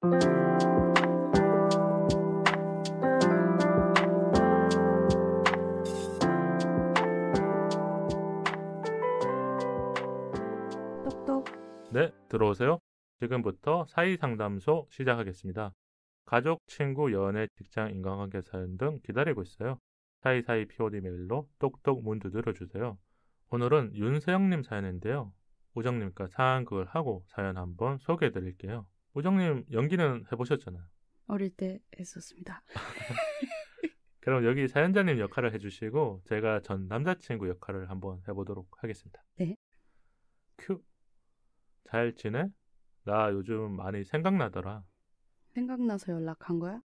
똑똑. 네, 들어오세요. 지금부터 사이상담소 시작하겠습니다. 가족, 친구, 연애, 직장, 인간관계 사연 등 기다리고 있어요. 사이사이 POD 메일로 똑똑 문 두드려주세요. 오늘은 윤세영님 사연인데요. 우정님과 상황극을 하고 사연 한번 소개해드릴게요. 우정님 연기는 해보셨잖아요. 어릴 때 했었습니다. 그럼 여기 사연자님 역할을 해주시고 제가 전 남자친구 역할을 한번 해보도록 하겠습니다. 네. 큐. 잘 지내? 나 요즘 많이 생각나더라. 생각나서 연락한 거야?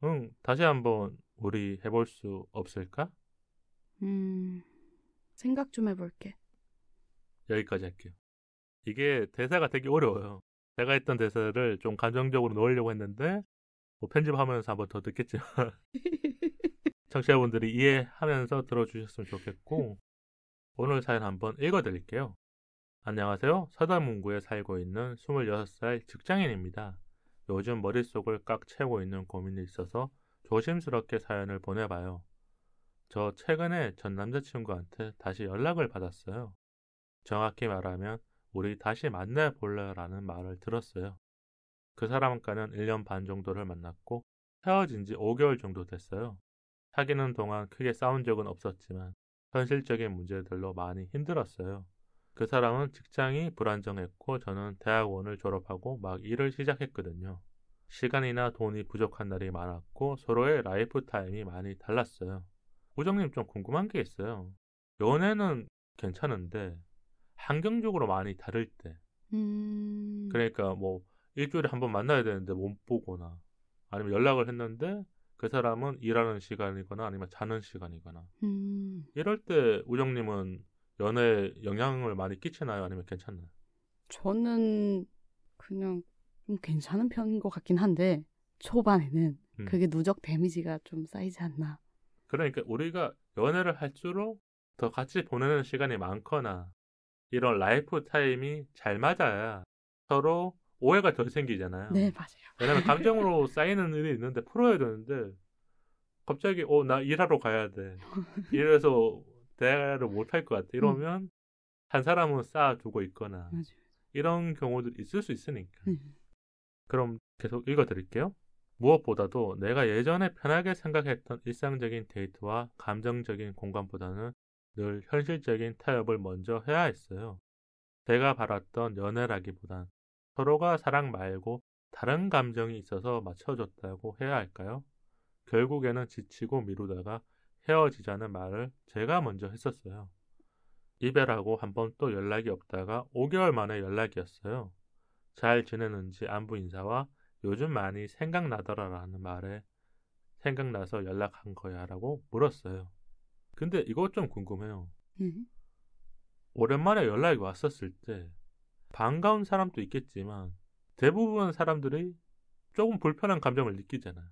응, 다시 한번 우리 해볼 수 없을까? 생각 좀 해볼게. 여기까지 할게요. 이게 대사가 되게 어려워요. 제가 했던 대사를 좀 감정적으로 넣으려고 했는데 뭐 편집하면서 한번 더 듣겠지만 청취자분들이 이해하면서 들어주셨으면 좋겠고 오늘 사연 한번 읽어드릴게요. 안녕하세요. 서대문구에 살고 있는 26살 직장인입니다. 요즘 머릿속을 꽉 채우고 있는 고민이 있어서 조심스럽게 사연을 보내봐요. 저 최근에 전 남자친구한테 다시 연락을 받았어요. 정확히 말하면 우리 다시 만나볼래라는 말을 들었어요. 그 사람과는 1년 반 정도를 만났고 헤어진 지 5개월 정도 됐어요. 사귀는 동안 크게 싸운 적은 없었지만 현실적인 문제들로 많이 힘들었어요. 그 사람은 직장이 불안정했고 저는 대학원을 졸업하고 막 일을 시작했거든요. 시간이나 돈이 부족한 날이 많았고 서로의 라이프 타임이 많이 달랐어요. 우정님 좀 궁금한 게 있어요. 연애는 괜찮은데 환경적으로 많이 다를 때 그러니까 뭐 일주일에 한 번 만나야 되는데 못 보거나 아니면 연락을 했는데 그 사람은 일하는 시간이거나 아니면 자는 시간이거나 이럴 때 우정님은 연애에 영향을 많이 끼치나요? 아니면 괜찮나요? 저는 그냥 좀 괜찮은 편인 것 같긴 한데 초반에는 그게 누적 데미지가 좀 쌓이지 않나. 그러니까 우리가 연애를 할수록 더 같이 보내는 시간이 많거나 이런 라이프 타임이 잘 맞아야 서로 오해가 덜 생기잖아요. 네, 맞아요. 왜냐면 감정으로 쌓이는 일이 있는데 풀어야 되는데 갑자기 나 일하러 가야 돼. 이래서 대화를 못 할 것 같아. 이러면 한 사람은 쌓아두고 있거나 맞아요. 이런 경우들이 있을 수 있으니까. 그럼 계속 읽어드릴게요. 무엇보다도 내가 예전에 편하게 생각했던 일상적인 데이트와 감정적인 공감보다는 늘 현실적인 타협을 먼저 해야 했어요. 제가 바랐던 연애라기보단 서로가 사랑 말고 다른 감정이 있어서 맞춰줬다고 해야 할까요? 결국에는 지치고 미루다가 헤어지자는 말을 제가 먼저 했었어요. 이별하고 한 번 또 연락이 없다가 5개월 만에 연락이었어요. 잘 지내는지 안부 인사와 요즘 많이 생각나더라라는 말에 생각나서 연락한 거야 라고 물었어요. 근데 이거 좀 궁금해요. 오랜만에 연락이 왔었을 때 반가운 사람도 있겠지만 대부분 사람들이 조금 불편한 감정을 느끼잖아요.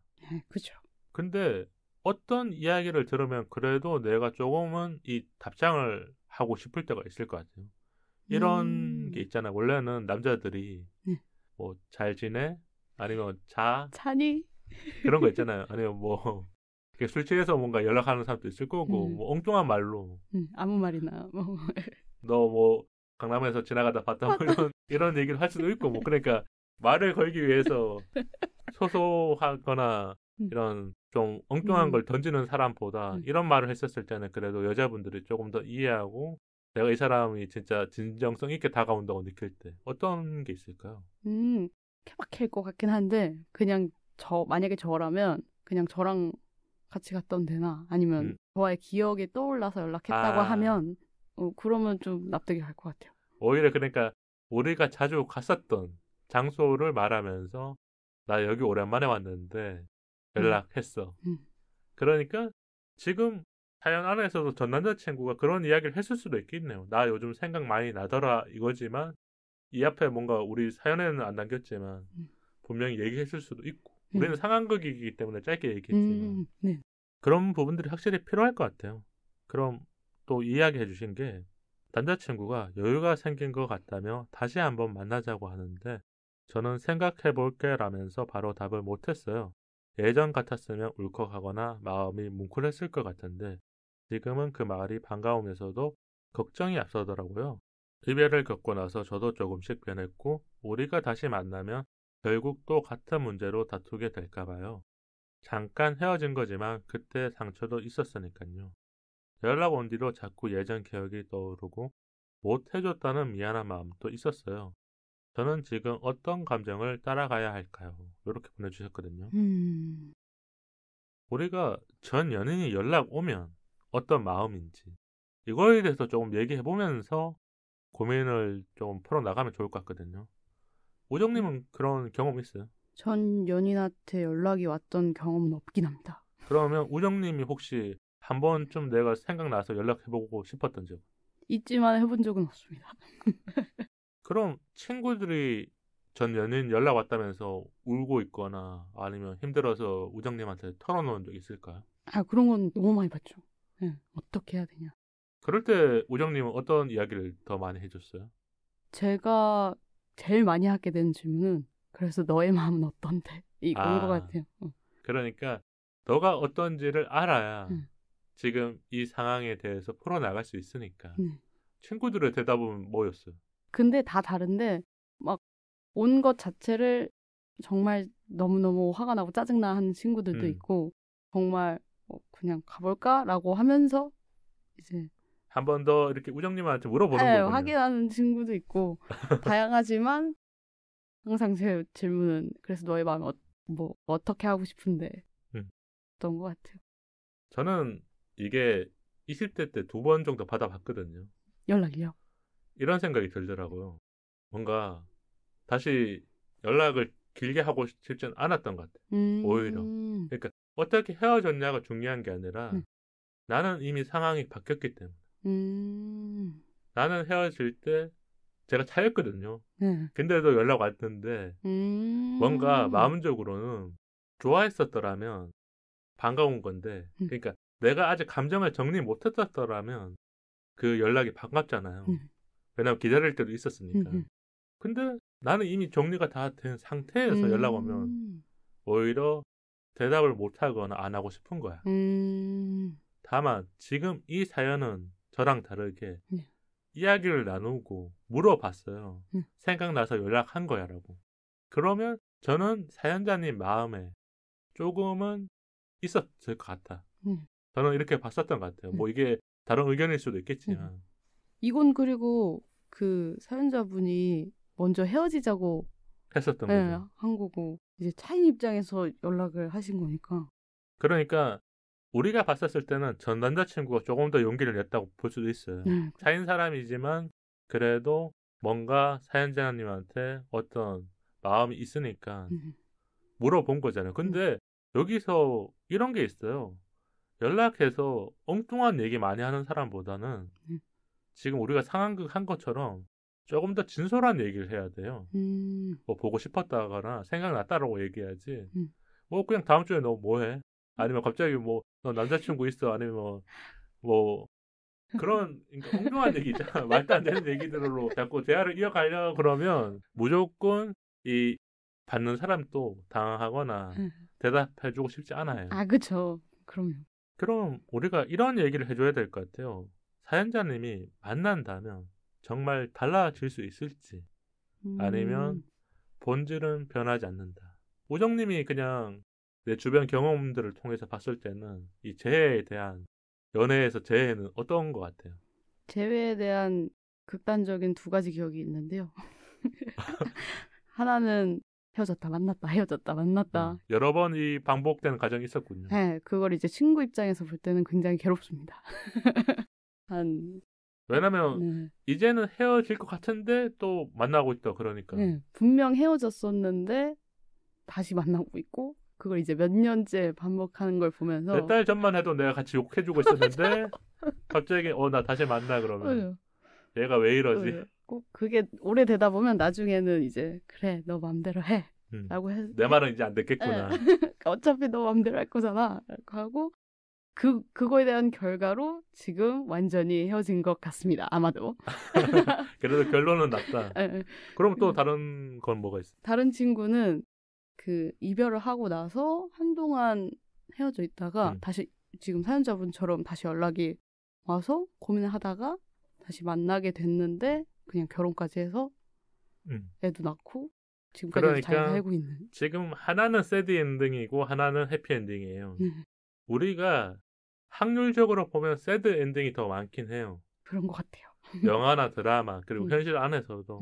그렇죠. 근데 어떤 이야기를 들으면 그래도 내가 조금은 이 답장을 하고 싶을 때가 있을 것 같아요. 이런 게 있잖아요. 원래는 남자들이 뭐 잘 지내? 아니면 자니? 그런 거 있잖아요. 아니면 뭐 술 취해서 뭔가 연락하는 사람도 있을 거고 뭐 엉뚱한 말로 아무 말이나 뭐 너 뭐 강남에서 지나가다 봤다 뭐 이런 얘기를 할 수도 있고 뭐 그러니까 말을 걸기 위해서 소소하거나 이런 좀 엉뚱한 걸 던지는 사람보다 이런 말을 했었을 때는 그래도 여자분들이 조금 더 이해하고 내가 이 사람이 진짜 진정성 있게 다가온다고 느낄 때 어떤 게 있을까요? 케바케일 것 같긴 한데 그냥 만약에 저라면 그냥 저랑 같이 갔다 오면 되나 아니면 저와의 기억이 떠올라서 연락했다고 하면 그러면 좀 납득이 갈 것 같아요. 오히려 그러니까 우리가 자주 갔었던 장소를 말하면서 나 여기 오랜만에 왔는데 연락했어. 그러니까 지금 사연 안에서도 전 남자친구가 그런 이야기를 했을 수도 있겠네요. 나 요즘 생각 많이 나더라 이거지만 이 앞에 뭔가 우리 사연에는 안 남겼지만 분명히 얘기했을 수도 있고 우리는 상황극이기 때문에 짧게 얘기했지만 그런 부분들이 확실히 필요할 것 같아요. 그럼 또 이야기해 주신 게 남자친구가 여유가 생긴 것 같다며 다시 한번 만나자고 하는데 저는 생각해볼게 라면서 바로 답을 못했어요. 예전 같았으면 울컥하거나 마음이 뭉클했을 것 같은데 지금은 그 말이 반가우면서도 걱정이 앞서더라고요. 이별을 겪고 나서 저도 조금씩 변했고 우리가 다시 만나면 결국 또 같은 문제로 다투게 될까 봐요. 잠깐 헤어진 거지만 그때 상처도 있었으니까요. 연락 온 뒤로 자꾸 예전 기억이 떠오르고 못 해줬다는 미안한 마음도 있었어요. 저는 지금 어떤 감정을 따라가야 할까요? 이렇게 보내주셨거든요. 우리가 전 연인이 연락 오면 어떤 마음인지 이거에 대해서 조금 얘기해보면서 고민을 조금 풀어나가면 좋을 것 같거든요. 우정님은 그런 경험 있어요? 전 연인한테 연락이 왔던 경험은 없긴 합니다. 그러면 우정님이 혹시 한 번쯤 내가 생각나서 연락해보고 싶었던 적? 있지만 해본 적은 없습니다. 그럼 친구들이 전 연인 연락 왔다면서 울고 있거나 아니면 힘들어서 우정님한테 털어놓은 적 있을까요? 그런 건 너무 많이 봤죠. 네, 어떻게 해야 되냐. 그럴 때 우정님은 어떤 이야기를 더 많이 해줬어요? 제가 제일 많이 하게 되는 질문은 그래서 너의 마음은 어떤데? 이건 것 같아요. 그러니까 너가 어떤지를 알아야 지금 이 상황에 대해서 풀어나갈 수 있으니까. 친구들의 대답은 뭐였어요? 근데 다 다른데 막 온 것 자체를 정말 너무너무 화가 나고 짜증나 하는 친구들도 있고 정말 그냥 가볼까라고 하면서 이제 한 번 더 이렇게 우정님한테 물어보는 거군요. 확인하는 친구도 있고 다양하지만 항상 제 질문은 그래서 너의 마음이 어떻게 하고 싶은데 어떤 것 같아요. 저는 이게 20대 때 2번 정도 받아봤거든요. 연락이요? 이런 생각이 들더라고요. 뭔가 다시 연락을 길게 하고 싶지는 않았던 것 같아요. 오히려. 그러니까 어떻게 헤어졌냐가 중요한 게 아니라 나는 이미 상황이 바뀌었기 때문에. 나는 헤어질 때 제가 차였거든요. 근데도 연락 왔는데 뭔가 마음적으로는 좋아했었더라면 반가운 건데 그러니까 내가 아직 감정을 정리 못했었더라면 그 연락이 반갑잖아요. 왜냐면 기다릴 때도 있었으니까. 근데 나는 이미 정리가 다 된 상태에서 연락 오면 오히려 대답을 못하거나 안 하고 싶은 거야. 다만 지금 이 사연은 저랑 다르게 이야기를 나누고 물어봤어요. 생각나서 연락한 거야 라고. 그러면 저는 사연자님 마음에 조금은 있었을 것 같아. 저는 이렇게 봤었던 것 같아요. 뭐 이게 다른 의견일 수도 있겠지만. 이건 그리고 그 사연자분이 먼저 헤어지자고 했었던 거죠. 한 거고 이제 차인 입장에서 연락을 하신 거니까. 그러니까 우리가 봤었을 때는 전 남자친구가 조금 더 용기를 냈다고 볼 수도 있어요. 차인 사람이지만 그래도 뭔가 사연자님한테 어떤 마음이 있으니까 물어본 거잖아요. 근데 여기서 이런 게 있어요. 연락해서 엉뚱한 얘기 많이 하는 사람보다는 지금 우리가 상황극 한 것처럼 조금 더 진솔한 얘기를 해야 돼요. 뭐 보고 싶었다거나 생각났다라고 얘기해야지. 뭐 그냥 다음 주에 너 뭐해? 아니면 갑자기 뭐 너 남자친구 있어? 아니면 뭐 그런 그러니까 엉뚱한 얘기잖아. 말도 안 되는 얘기들로 자꾸 대화를 이어가려고 그러면 무조건 이 받는 사람도 당황하거나 대답해주고 싶지 않아요. 그렇죠. 그럼요. 그럼 우리가 이런 얘기를 해줘야 될 것 같아요. 사연자님이 만난다면 정말 달라질 수 있을지 아니면 본질은 변하지 않는다. 우정님이 그냥 내 주변 경험들을 통해서 봤을 때는 이 재회에 대한 연애에서 재회는 어떤 것 같아요? 재회에 대한 극단적인 2가지 기억이 있는데요. 하나는 헤어졌다 만났다 헤어졌다 만났다 여러 번 이 반복되는 과정이 있었군요. 네, 그걸 이제 친구 입장에서 볼 때는 굉장히 괴롭습니다. 왜냐면 이제는 헤어질 것 같은데 또 만나고 있다 그러니까. 분명 헤어졌었는데 다시 만나고 있고 그걸 이제 몇 년째 반복하는 걸 보면서 몇 달 전만 해도 내가 같이 욕해주고 있었는데 갑자기 나 다시 만나 그러면 얘가 왜 이러지? 꼭 그게 오래되다 보면 나중에는 이제 그래 너 맘대로 해 라고 내 말은 이제 안 듣겠구나. 어차피 너 맘대로 할 거잖아 라고 하고 그거에 대한 결과로 지금 완전히 헤어진 것 같습니다. 아마도. 그래도 결론은 났다. 예. 그럼 또 다른 건 뭐가 있어? 다른 친구는 그 이별을 하고 나서 한동안 헤어져 있다가 다시 지금 사연자분처럼 다시 연락이 와서 고민을 하다가 다시 만나게 됐는데 그냥 결혼까지 해서 애도 낳고 지금까지 그러니까 잘 살고 있는. 지금 하나는 새드 엔딩이고 하나는 해피 엔딩이에요. 우리가 확률적으로 보면 새드 엔딩이 더 많긴 해요. 그런 것 같아요. 영화나 드라마 그리고 현실 안에서도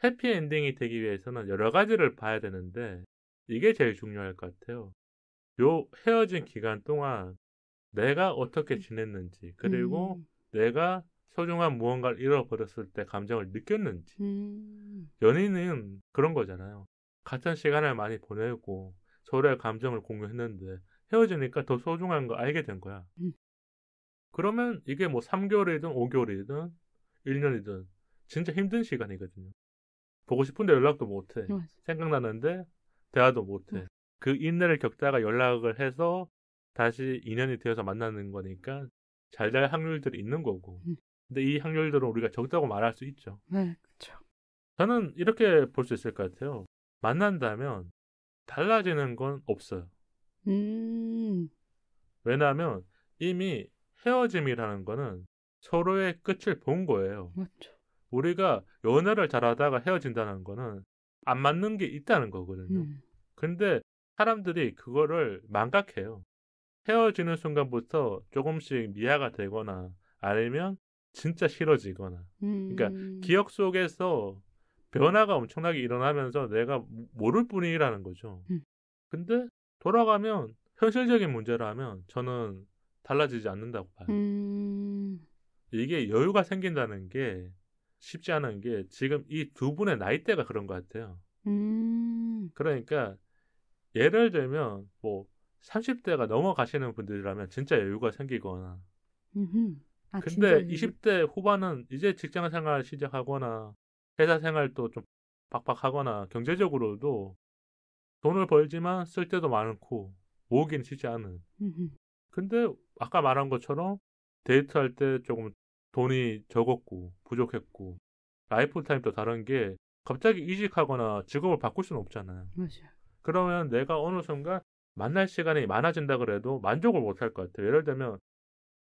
해피 엔딩이 되기 위해서는 여러 가지를 봐야 되는데 이게 제일 중요할 것 같아요. 요 헤어진 기간 동안 내가 어떻게 지냈는지 그리고 내가 소중한 무언가를 잃어버렸을 때 감정을 느꼈는지. 연인은 그런 거잖아요. 같은 시간을 많이 보내고 서로의 감정을 공유했는데 헤어지니까 더 소중한 거 알게 된 거야. 그러면 이게 뭐 3개월이든 5개월이든 1년이든 진짜 힘든 시간이거든요. 보고 싶은데 연락도 못해. 생각나는데 대화도 못해. 그 인내를 겪다가 연락을 해서 다시 인연이 되어서 만나는 거니까 잘 될 확률들이 있는 거고. 근데 이 확률들은 우리가 적다고 말할 수 있죠. 네, 그렇죠. 저는 이렇게 볼 수 있을 것 같아요. 만난다면 달라지는 건 없어요. 왜냐하면 이미 헤어짐이라는 거는 서로의 끝을 본 거예요. 맞죠. 우리가 연애를 잘하다가 헤어진다는 거는 안 맞는 게 있다는 거거든요. 근데 사람들이 그거를 망각해요. 헤어지는 순간부터 조금씩 미화가 되거나 아니면 진짜 싫어지거나. 그러니까 기억 속에서 변화가 엄청나게 일어나면서 내가 모를 뿐이라는 거죠. 근데 돌아가면 현실적인 문제라면 저는 달라지지 않는다고 봐요. 이게 여유가 생긴다는 게 쉽지 않은 게 지금 이 두 분의 나이대가 그런 것 같아요. 그러니까 예를 들면 뭐 30대가 넘어가시는 분들이라면 진짜 여유가 생기거나 근데 20대 후반은 이제 직장 생활 시작하거나 회사 생활도 좀 빡빡하거나 경제적으로도 돈을 벌지만 쓸 때도 많고 모으기는 쉽지 않은. 근데 아까 말한 것처럼 데이트할 때 조금 돈이 적었고 부족했고 라이프 타임도 다른 게 갑자기 이직하거나 직업을 바꿀 수는 없잖아요. 맞아요. 그러면 내가 어느 순간 만날 시간이 많아진다 그래도 만족을 못할 것 같아요. 예를 들면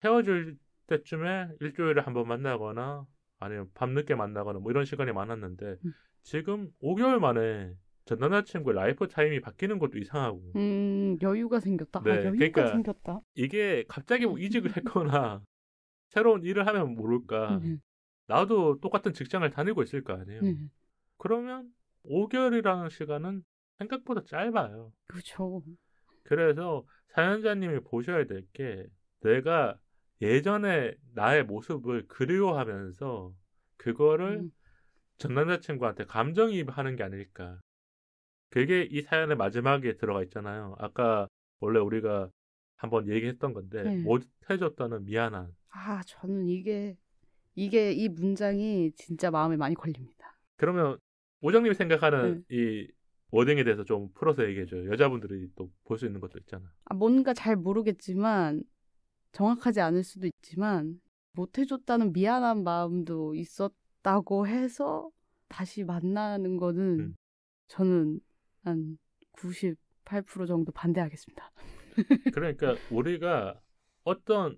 헤어질 때쯤에 일주일에 한 번 만나거나 아니면 밤늦게 만나거나 뭐 이런 시간이 많았는데 지금 5개월 만에 전 남자친구의 라이프 타임이 바뀌는 것도 이상하고 여유가 생겼다. 네, 여유가 그러니까 생겼다. 이게 갑자기 뭐 이직을 했거나 새로운 일을 하면 모를까 나도 똑같은 직장을 다니고 있을 거 아니에요. 그러면 5개월이라는 시간은 생각보다 짧아요. 그렇죠. 그래서 사연자님이 보셔야 될 게 내가 예전에 나의 모습을 그리워하면서 그거를 전 남자친구한테 감정이입하는 게 아닐까. 그게 이 사연의 마지막에 들어가 있잖아요. 아까 원래 우리가 한번 얘기했던 건데 못 해줬다는 미안한. 저는 이게 이 문장이 진짜 마음에 많이 걸립니다. 그러면 오정님이 생각하는 이 워딩에 대해서 좀 풀어서 얘기해줘요. 여자분들이 또 볼 수 있는 것도 있잖아. 뭔가 잘 모르겠지만 정확하지 않을 수도 있지만 못해줬다는 미안한 마음도 있었다고 해서 다시 만나는 거는 저는 한 98% 정도 반대하겠습니다. 그러니까 우리가 어떤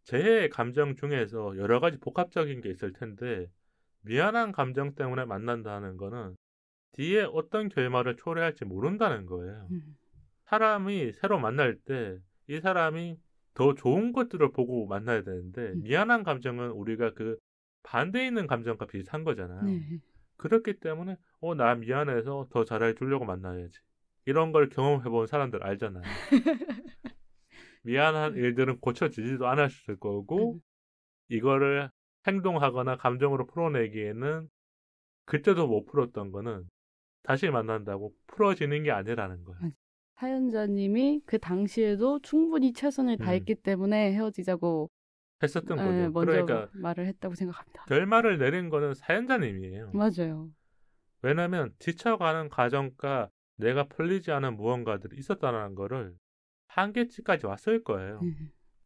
재해의 감정 중에서 여러 가지 복합적인 게 있을 텐데 미안한 감정 때문에 만난다는 거는 뒤에 어떤 결말을 초래할지 모른다는 거예요. 사람이 새로 만날 때 이 사람이 더 좋은 것들을 보고 만나야 되는데 미안한 감정은 우리가 그 반대에 있는 감정과 비슷한 거잖아요. 그렇기 때문에 나 미안해서 더 잘해주려고 만나야지. 이런 걸 경험해본 사람들 알잖아요. 미안한 일들은 고쳐지지도 않았을 거고 이거를 행동하거나 감정으로 풀어내기에는 그때도 못 풀었던 거는 다시 만난다고 풀어지는 게 아니라는 거예요. 사연자님이 그 당시에도 충분히 최선을 다했기 때문에 헤어지자고 했었던 거죠. 먼저 그러니까 말을 했다고 생각합니다. 결말을 내린 거는 사연자님이에요. 맞아요. 왜냐하면 지쳐가는 과정과 내가 풀리지 않은 무언가들이 있었다는 거를 한계치까지 왔을 거예요.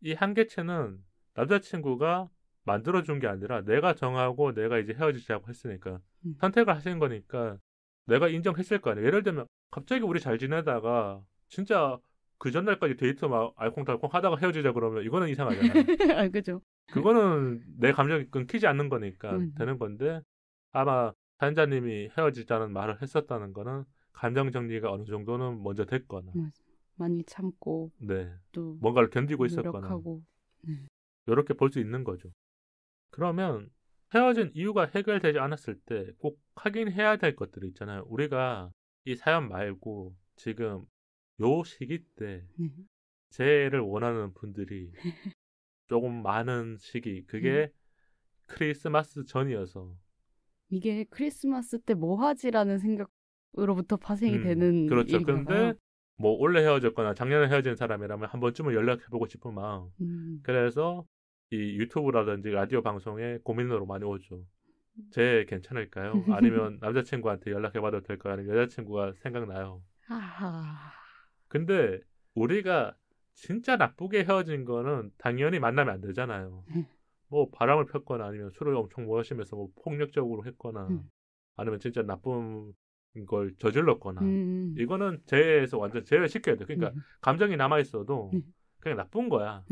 이 한계치는 남자친구가 만들어준 게 아니라 내가 정하고 내가 이제 헤어지자고 했으니까 선택을 하신 거니까 내가 인정했을 거 아니에요. 예를 들면 갑자기 우리 잘 지내다가 진짜 그 전날까지 데이트 막 알콩달콩 하다가 헤어지자 그러면 이거는 이상하잖아요. 아, 그죠. 그거는 내 감정이 끊기지 않는 거니까 되는 건데 아마 사연자님이 헤어지자는 말을 했었다는 거는 감정 정리가 어느 정도는 먼저 됐거나 많이 참고 네. 또 뭔가를 견디고 노력하고. 있었거나 이렇게 볼 수 있는 거죠. 그러면 헤어진 이유가 해결되지 않았을 때 꼭 확인해야 될 것들이 있잖아요. 우리가 이 사연 말고 지금 요 시기 때 재해를 원하는 분들이 조금 많은 시기, 그게 크리스마스 전이어서 이게 크리스마스 때 뭐 하지라는 생각으로부터 파생이 되는 그렇죠. 일인가 근데 봐요. 뭐 올해 헤어졌거나 작년에 헤어진 사람이라면 한 번쯤은 연락해보고 싶은 마음. 그래서 이 유튜브라든지 라디오 방송에 고민으로 많이 오죠. 쟤 괜찮을까요? 아니면 남자친구한테 연락해봐도 될까요? 아니면 여자친구가 생각나요? 근데 우리가 진짜 나쁘게 헤어진 거는 당연히 만나면 안 되잖아요. 뭐 바람을 폈거나 아니면 술을 엄청 마시면서 뭐 폭력적으로 했거나 아니면 진짜 나쁜 걸 저질렀거나 이거는 재해에서 완전 제외시켜야 돼. 그러니까 감정이 남아있어도 그냥 나쁜 거야.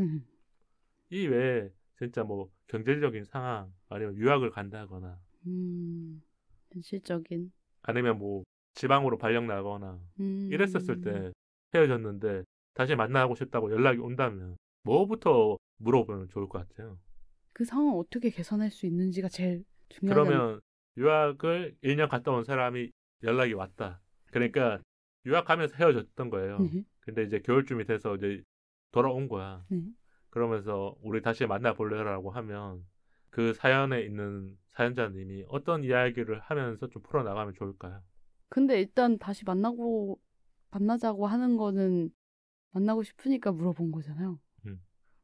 이 외에 진짜 뭐 경제적인 상황 아니면 유학을 간다거나 현실적인 아니면 뭐 지방으로 발령 나거나 이랬었을 때 헤어졌는데 다시 만나고 싶다고 연락이 온다면 뭐부터 물어보면 좋을 것 같아요. 그 상황 어떻게 개선할 수 있는지가 제일 중요하잖아요. 그러면 유학을 1년 갔다 온 사람이 연락이 왔다. 그러니까 유학 가면서 헤어졌던 거예요. 근데 이제 겨울쯤이 돼서 이제 돌아온 거야. 그러면서 우리 다시 만나볼래라고 하면 그 사연에 있는 사연자님이 어떤 이야기를 하면서 좀 풀어나가면 좋을까요? 근데 일단 다시 만나자고 하는 거는 만나고 싶으니까 물어본 거잖아요.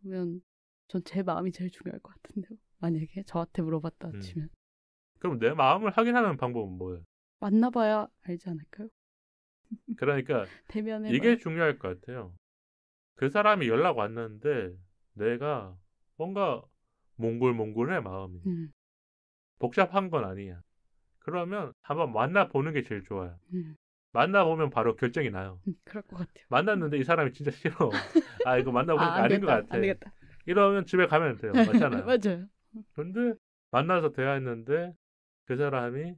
그러면 전 제 마음이 제일 중요할 것 같은데요. 만약에 저한테 물어봤다 치면. 그럼 내 마음을 확인하는 방법은 뭐예요? 만나봐야 알지 않을까요? 그러니까 대면에 이게 중요할 것 같아요. 그 사람이 연락 왔는데 내가 뭔가 몽골몽골해 마음이. 복잡한 건 아니야. 그러면 한번 만나보는 게 제일 좋아요. 만나보면 바로 결정이 나요. 그럴 것 같아요. 만났는데 이 사람이 진짜 싫어. 아 이거 만나보니까 아닌 것 같아. 안 되겠다. 이러면 집에 가면 돼요. 맞잖아요. 맞아요. 근데 만나서 대화했는데 그 사람이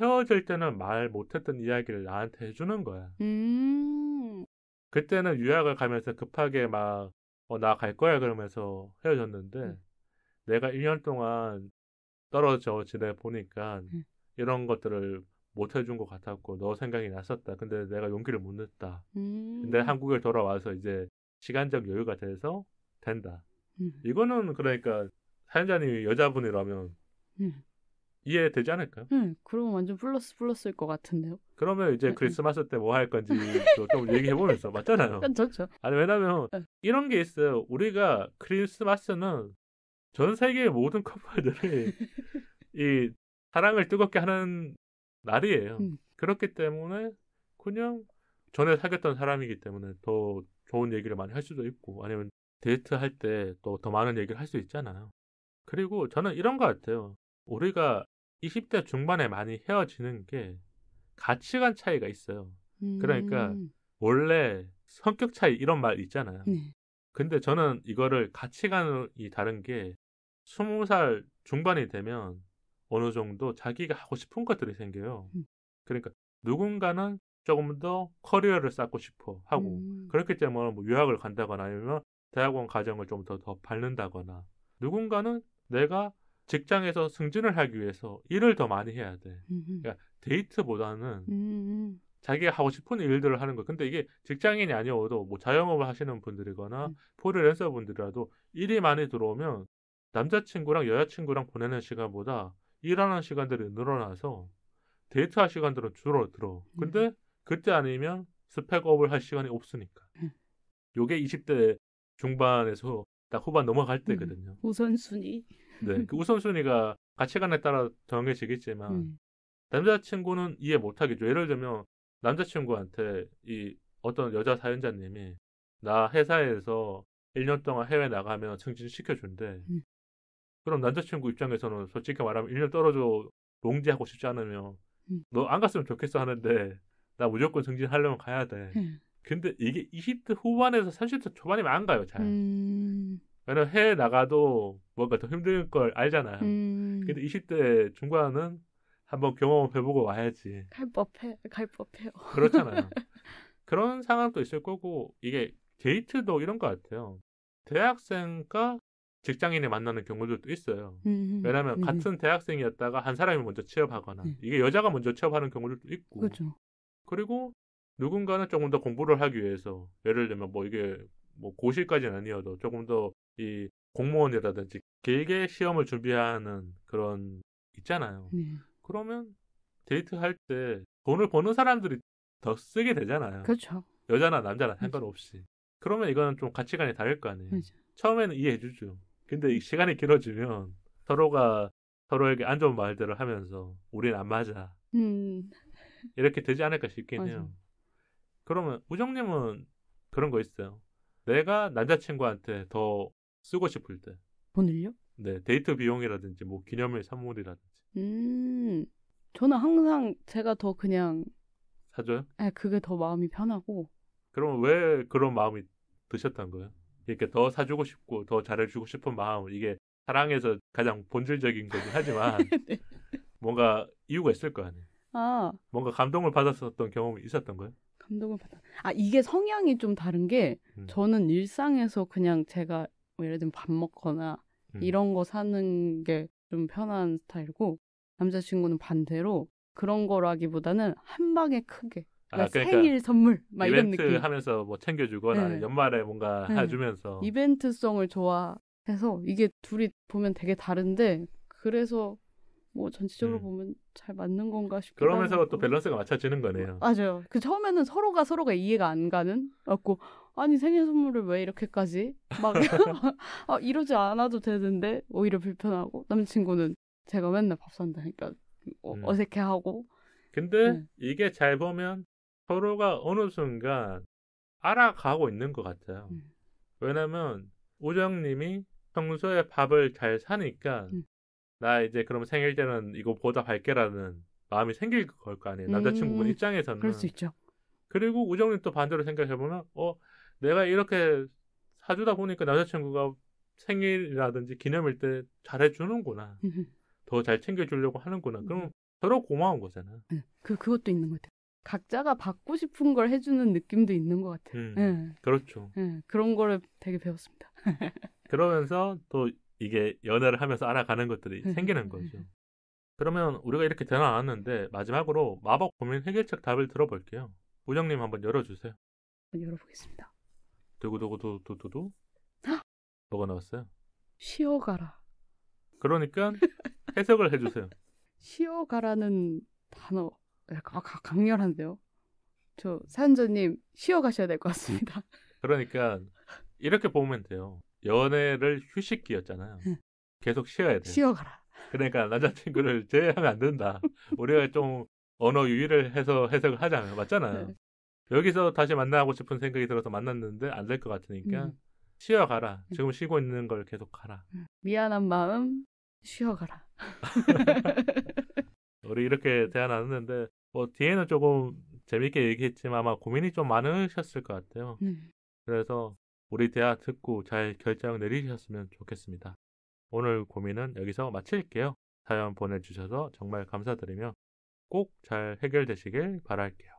헤어질 때는 말 못했던 이야기를 나한테 해주는 거야. 그때는 유학을 가면서 급하게 막 나 갈 거야 그러면서 헤어졌는데 내가 1년 동안 떨어져 지내 보니까 이런 것들을 못 해준 것 같았고 너 생각이 났었다. 근데 내가 용기를 못 냈다. 근데 한국에 돌아와서 이제 시간적 여유가 돼서 된다. 이거는 그러니까 사연자님이 여자분이라면 이해되지 않을까요? 그러면 완전 플러스일 것 같은데요. 그러면 이제 크리스마스 때 뭐 할 건지 좀 얘기해보면서 맞잖아요. 좋죠. 아니 왜냐면 이런 게 있어요. 우리가 크리스마스는 전 세계의 모든 커플들이 이 사랑을 뜨겁게 하는 날이에요. 그렇기 때문에 그냥 전에 사귀었던 사람이기 때문에 더 좋은 얘기를 많이 할 수도 있고 아니면 데이트할 때 또 더 많은 얘기를 할 수 있잖아요. 그리고 저는 이런 것 같아요. 우리가 20대 중반에 많이 헤어지는 게 가치관 차이가 있어요. 그러니까 원래 성격 차이 이런 말 있잖아요. 근데 저는 이거를 가치관이 다른 게 20살 중반이 되면 어느 정도 자기가 하고 싶은 것들이 생겨요. 그러니까 누군가는 조금 더 커리어를 쌓고 싶어 하고 그렇기 때문에 뭐 유학을 간다거나 아니면 대학원 과정을 좀 더 밟는다거나 누군가는 내가 직장에서 승진을 하기 위해서 일을 더 많이 해야 돼. 그러니까 데이트보다는 자기가 하고 싶은 일들을 하는 거. 근데 이게 직장인이 아니어도 뭐 자영업을 하시는 분들이거나 프리랜서 분들이라도 일이 많이 들어오면 남자친구랑 여자친구랑 보내는 시간보다 일하는 시간들이 늘어나서 데이트할 시간들은 줄어들어. 근데 그때 아니면 스펙업을 할 시간이 없으니까. 요게 20대 중반에서 딱 후반 넘어갈 때거든요. 우선순위. 네, 그 우선순위가 가치관에 따라 정해지겠지만 남자친구는 이해 못하겠죠. 예를 들면 남자친구한테 이 어떤 여자 사연자님이 나 회사에서 1년 동안 해외 나가면 승진시켜준대. 그럼 남자친구 입장에서는 솔직히 말하면 1년 떨어져 농지하고 싶지 않으면 너 안 갔으면 좋겠어 하는데 나 무조건 승진하려면 가야 돼. 근데 이게 20대 후반에서 30대 초반이면 안 가요, 잘. 왜냐면 해외 나가도 뭔가 더 힘든 걸 알잖아요. 근데 20대 중반은 한번 경험해보고 와야지. 갈 법해요. 그렇잖아요. 그런 상황도 있을 거고 이게 데이트도 이런 것 같아요. 대학생과 직장인이 만나는 경우들도 있어요. 왜냐하면 같은 대학생이었다가 한 사람이 먼저 취업하거나 이게 여자가 먼저 취업하는 경우들도 있고 그렇죠. 그리고 누군가는 조금 더 공부를 하기 위해서 예를 들면 뭐 이게 뭐 고시까지는 아니어도 조금 더 이 공무원이라든지 길게 시험을 준비하는 그런 있잖아요. 그러면 데이트할 때 돈을 버는 사람들이 더 쓰게 되잖아요. 그렇죠. 여자나 남자나 상관없이. 그러면 이거는 좀 가치관이 다를 거 아니에요. 그렇죠. 처음에는 이해해주죠. 근데 이 시간이 길어지면 서로가 서로에게 안 좋은 말들을 하면서 우린 안 맞아. 이렇게 되지 않을까 싶긴 맞아. 해요. 그러면 우정님은 그런 거 있어요. 내가 남자친구한테 더 쓰고 싶을 때. 돈을요? 네, 데이트 비용이라든지 뭐 기념일 선물이라든지. 저는 항상 제가 더 그냥 사줘요? 네, 그게 더 마음이 편하고. 그럼 왜 그런 마음이 드셨던 거예요? 이렇게 더 사주고 싶고 더 잘해주고 싶은 마음 이게 사랑에서 가장 본질적인 거긴 하지만 네. 뭔가 이유가 있을 거 아니에요. 뭔가 감동을 받았었던 경험이 있었던 거예요? 감동을 받아. 이게 성향이 좀 다른 게 저는 일상에서 그냥 제가 뭐 예를 들면 밥 먹거나 이런 거 사는 게 좀 편한 스타일이고 남자친구는 반대로 그런 거라기보다는 한 방에 크게 그러니까 생일 선물 막 이런 느낌. 이벤트 하면서 뭐 챙겨주거나 네. 연말에 뭔가 네. 해주면서 이벤트성을 좋아해서 이게 둘이 보면 되게 다른데 그래서 뭐 전체적으로 보면 잘 맞는 건가 싶기도 하고. 그러면서 또 밸런스가 맞춰지는 거네요. 맞아요. 그 처음에는 서로가 이해가 안 가는 갖고 아니 생일 선물을 왜 이렇게까지 막 이러지 않아도 되는데 오히려 불편하고 남자친구는 제가 맨날 밥 산다니까 어색해하고. 근데 이게 잘 보면 서로가 어느 순간 알아가고 있는 것 같아요. 왜냐면 우정님이 평소에 밥을 잘 사니까 나 이제 그럼 생일 때는 이거 보답할게라는 마음이 생길 걸 거 아니에요. 남자친구 입장에서는. 그럴 수 있죠. 그리고 우정님 또 반대로 생각해보면 내가 이렇게 사주다 보니까 남자친구가 생일이라든지 기념일 때 잘해주는구나. 더 잘 챙겨주려고 하는구나. 그럼 서로 고마운 거잖아. 그것도 있는 것 같아요. 각자가 받고 싶은 걸 해주는 느낌도 있는 것 같아요. 그렇죠. 그런 거를 되게 배웠습니다. 그러면서 또 이게 연애를 하면서 알아가는 것들이 생기는 거죠. 그러면 우리가 이렇게 대화 나왔는데 마지막으로 마법 고민 해결책 답을 들어볼게요. 우정님 한번 열어주세요. 열어보겠습니다. 두구두구두두두두. 뭐가 나왔어요? 쉬어가라. 그러니까 해석을 해주세요. 쉬어가라는 단어 약간 강렬한데요. 저 사연자님 쉬어가셔야 될 것 같습니다. 그러니까 이렇게 보면 돼요. 연애를 휴식기였잖아요. 계속 쉬어야 돼요. 쉬어가라. 그러니까 남자친구를 제외하면 안 된다. 우리가 좀 언어 유희를 해서 해석을 하자면 맞잖아요. 여기서 다시 만나고 싶은 생각이 들어서 만났는데 안 될 것 같으니까 쉬어가라. 지금 쉬고 있는 걸 계속 가라. 미안한 마음 쉬어가라. 우리 이렇게 대화 나눴는데 뒤에는 조금 재밌게 얘기했지만 아마 고민이 좀 많으셨을 것 같아요. 그래서 우리 대화 듣고 잘 결정 내리셨으면 좋겠습니다. 오늘 고민은 여기서 마칠게요. 사연 보내주셔서 정말 감사드리며 꼭 잘 해결되시길 바랄게요.